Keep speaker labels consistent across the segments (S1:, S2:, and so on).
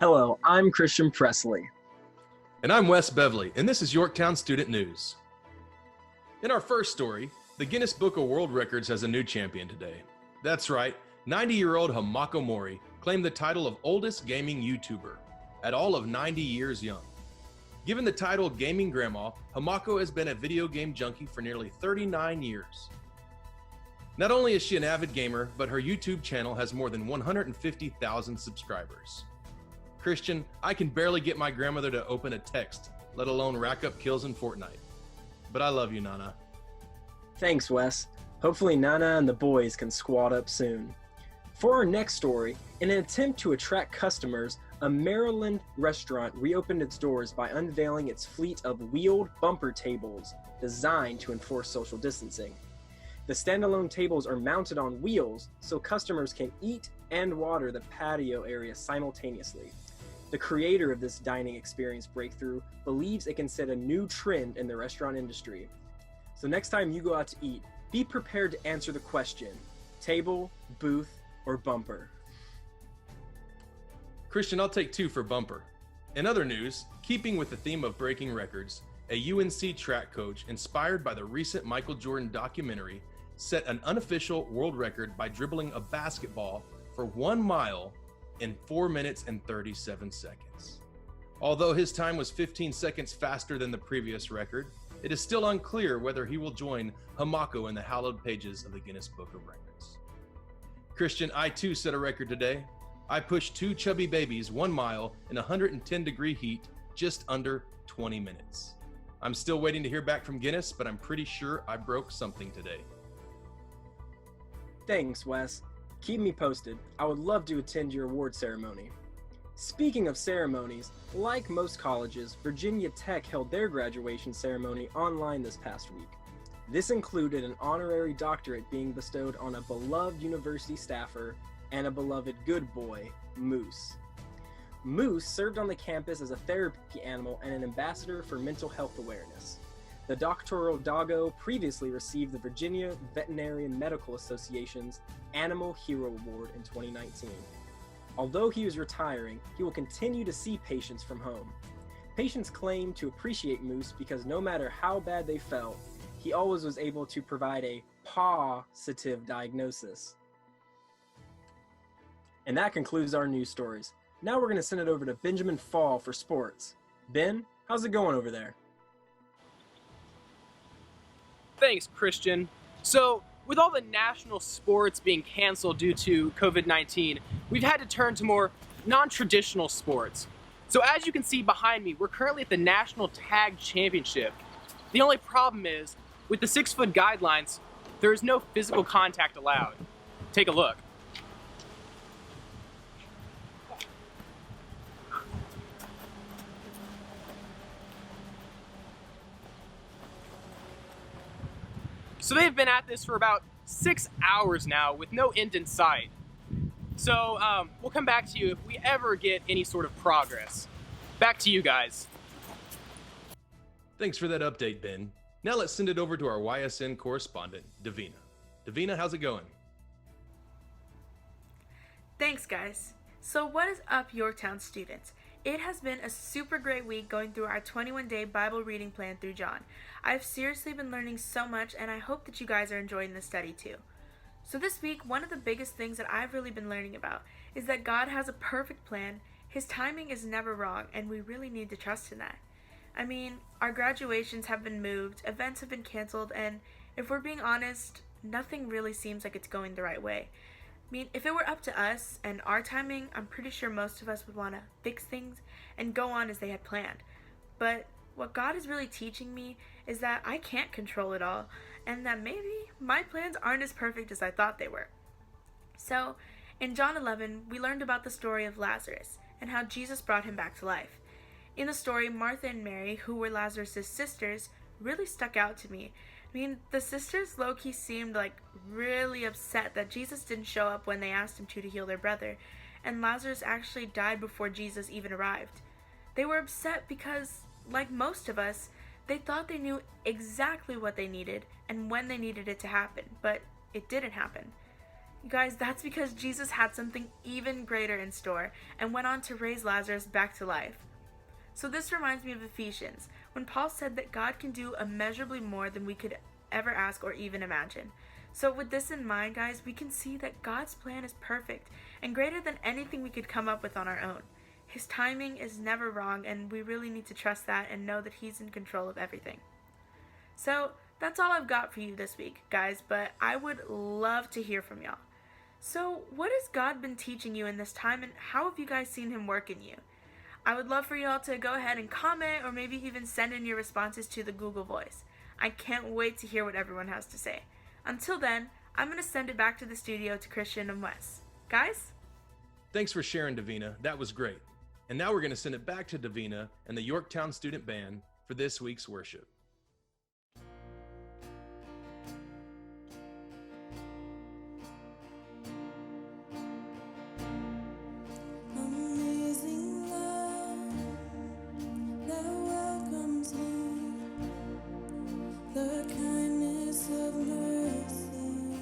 S1: Hello, I'm Christian Presley.
S2: And I'm Wes Beverly, and this is Yorktown Student News. In our first story, the Guinness Book of World Records has a new champion today. That's right, 90-year-old Hamako Mori claimed the title of oldest gaming YouTuber at all of 90 years young. Given the title Gaming Grandma, Hamako has been a video game junkie for nearly 39 years. Not only is she an avid gamer, but her YouTube channel has more than 150,000 subscribers. Christian, I can barely get my grandmother to open a text, let alone rack up kills in Fortnite. But I love you, Nana.
S1: Thanks, Wes. Hopefully Nana and the boys can squat up soon. For our next story, in an attempt to attract customers, a Maryland restaurant reopened its doors by unveiling its fleet of wheeled bumper tables designed to enforce social distancing. The standalone tables are mounted on wheels so customers can eat and water the patio area simultaneously. The creator of this dining experience breakthrough believes it can set a new trend in the restaurant industry. So next time you go out to eat, be prepared to answer the question, table, booth, or bumper?
S2: Christian, I'll take 2 for bumper. In other news, keeping with the theme of breaking records, a UNC track coach inspired by the recent Michael Jordan documentary set an unofficial world record by dribbling a basketball for 1 mile in 4 minutes and 37 seconds. Although his time was 15 seconds faster than the previous record, it is still unclear whether he will join Hamako in the hallowed pages of the Guinness Book of Records. Christian, I too set a record today. I pushed 2 chubby babies 1 mile in 110-degree heat just under 20 minutes. I'm still waiting to hear back from Guinness, but I'm pretty sure I broke something today.
S1: Thanks, Wes. Keep me posted. I would love to attend your award ceremony. Speaking of ceremonies, like most colleges, Virginia Tech held their graduation ceremony online this past week. This included an honorary doctorate being bestowed on a beloved university staffer and a beloved good boy, Moose. Moose served on the campus as a therapy animal and an ambassador for mental health awareness. The doctoral doggo previously received the Virginia Veterinarian Medical Association's Animal Hero Award in 2019. Although he is retiring, he will continue to see patients from home. Patients claim to appreciate Moose because no matter how bad they felt, he always was able to provide a positive diagnosis. And that concludes our news stories. Now we're going to send it over to Benjamin Fall for sports. Ben, how's it going over there?
S3: Thanks, Christian. So, with all the national sports being canceled due to COVID-19, we've had to turn to more non-traditional sports. So as you can see behind me, we're currently at the National Tag Championship. The only problem is, with the 6-foot guidelines, there is no physical contact allowed. Take a look. So they've been at this for about 6 hours now with no end in sight. So we'll come back to you if we ever get any sort of progress. Back to you guys.
S2: Thanks for that update, Ben. Now let's send it over to our YSN correspondent, Davina. Davina, how's it going?
S4: Thanks, guys. So what is up, Yorktown students? It has been a super great week going through our 21-day Bible reading plan through John. I've seriously been learning so much, and I hope that you guys are enjoying the study too. So this week, one of the biggest things that I've really been learning about is that God has a perfect plan, His timing is never wrong, and we really need to trust in that. I mean, our graduations have been moved, events have been canceled, and if we're being honest, nothing really seems like it's going the right way. I mean, if it were up to us and our timing, I'm pretty sure most of us would want to fix things and go on as they had planned. But what God is really teaching me is that I can't control it all, and that maybe my plans aren't as perfect as I thought they were. So, in John 11, we learned about the story of Lazarus and how Jesus brought him back to life. In the story, Martha and Mary, who were Lazarus' sisters, really stuck out to me. I mean, the sisters low-key seemed like really upset that Jesus didn't show up when they asked him to heal their brother, and Lazarus actually died before Jesus even arrived. They were upset because, like most of us, they thought they knew exactly what they needed and when they needed it to happen, but it didn't happen. You guys, that's because Jesus had something even greater in store and went on to raise Lazarus back to life. So this reminds me of Ephesians, when Paul said that God can do immeasurably more than we could ever ask or even imagine. So with this in mind, guys, we can see that God's plan is perfect and greater than anything we could come up with on our own. His timing is never wrong, and we really need to trust that and know that He's in control of everything. So that's all I've got for you this week, guys, but I would love to hear from y'all. So what has God been teaching you in this time, and how have you guys seen Him work in you? I would love for y'all to go ahead and comment or maybe even send in your responses to the Google Voice. I can't wait to hear what everyone has to say. Until then, I'm going to send it back to the studio to Christian and Wes. Guys?
S2: Thanks for sharing, Davina. That was great. And now we're going to send it back to Davina and the Yorktown Student Band for this week's worship.
S5: Amazing love that welcomes me, the kindness of mercy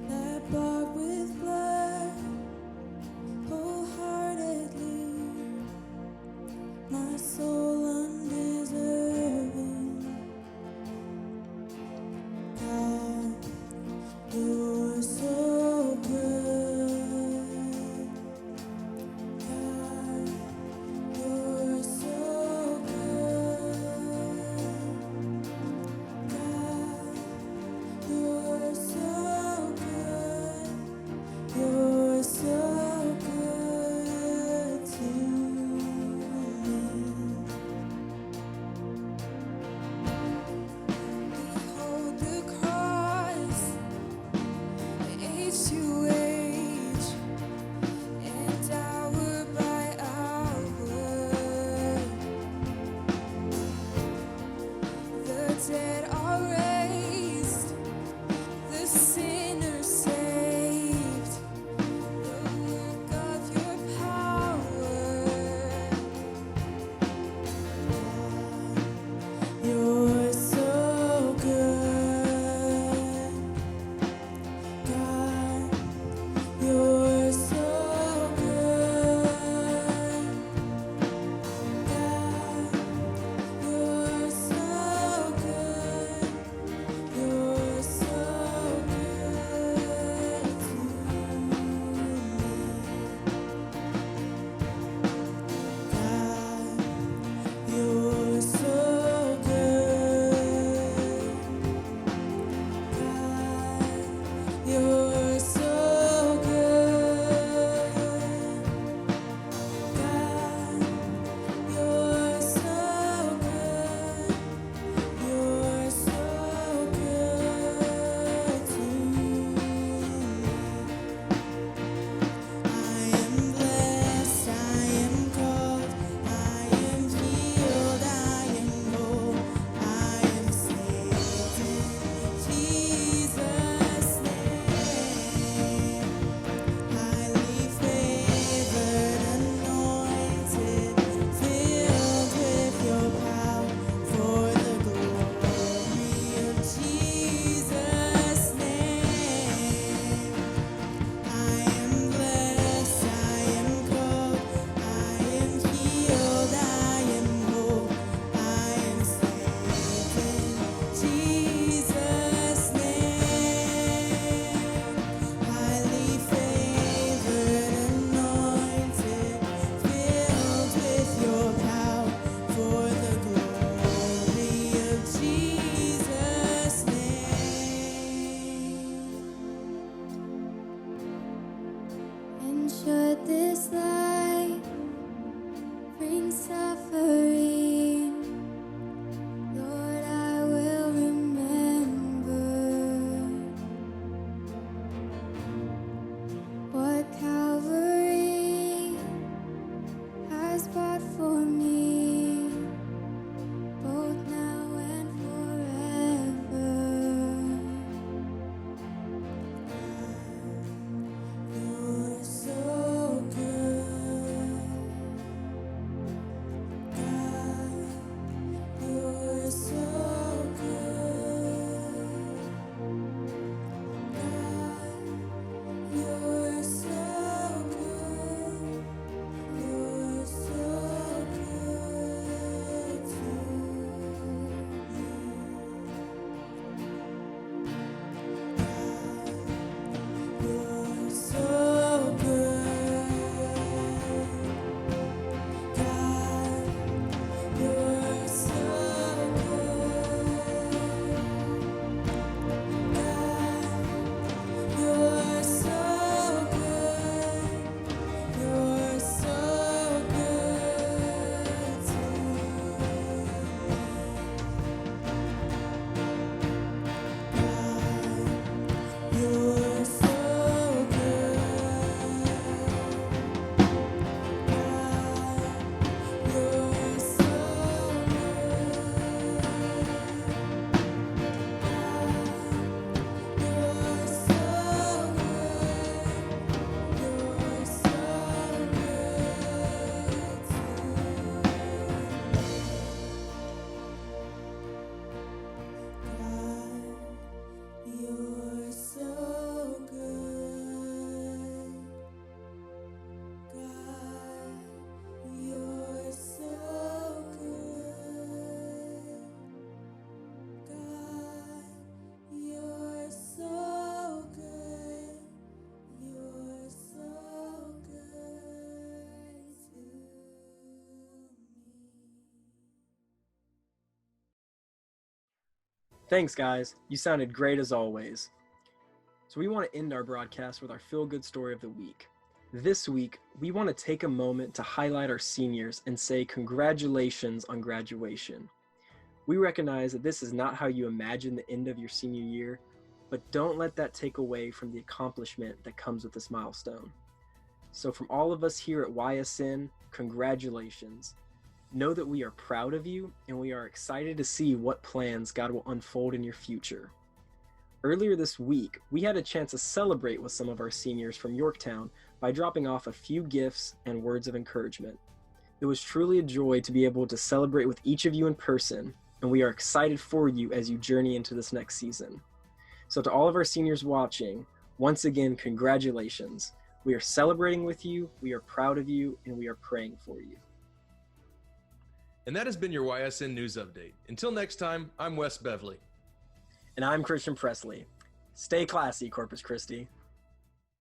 S5: that bought with blood wholeheartedly, my soul undeserving. God, you're so good. God, you're so good. God, you're so good. You're so good to me.
S1: Thanks, guys. You sounded great as always. So we want to end our broadcast with our feel-good story of the week. This week, we want to take a moment to highlight our seniors and say congratulations on graduation. We recognize that this is not how you imagine the end of your senior year, but don't let that take away from the accomplishment that comes with this milestone. So from all of us here at YSN, congratulations. Know that we are proud of you and we are excited to see what plans God will unfold in your future. Earlier this week, we had a chance to celebrate with some of our seniors from Yorktown by dropping off a few gifts and words of encouragement. It was truly a joy to be able to celebrate with each of you in person, and we are excited for you as you journey into this next season. So to all of our seniors watching, once again, congratulations. We are celebrating with you, we are proud of you, and we are praying for you.
S2: And that has been your YSN News Update. Until next time, I'm Wes Beverly.
S1: And I'm Christian Presley. Stay classy, Corpus Christi.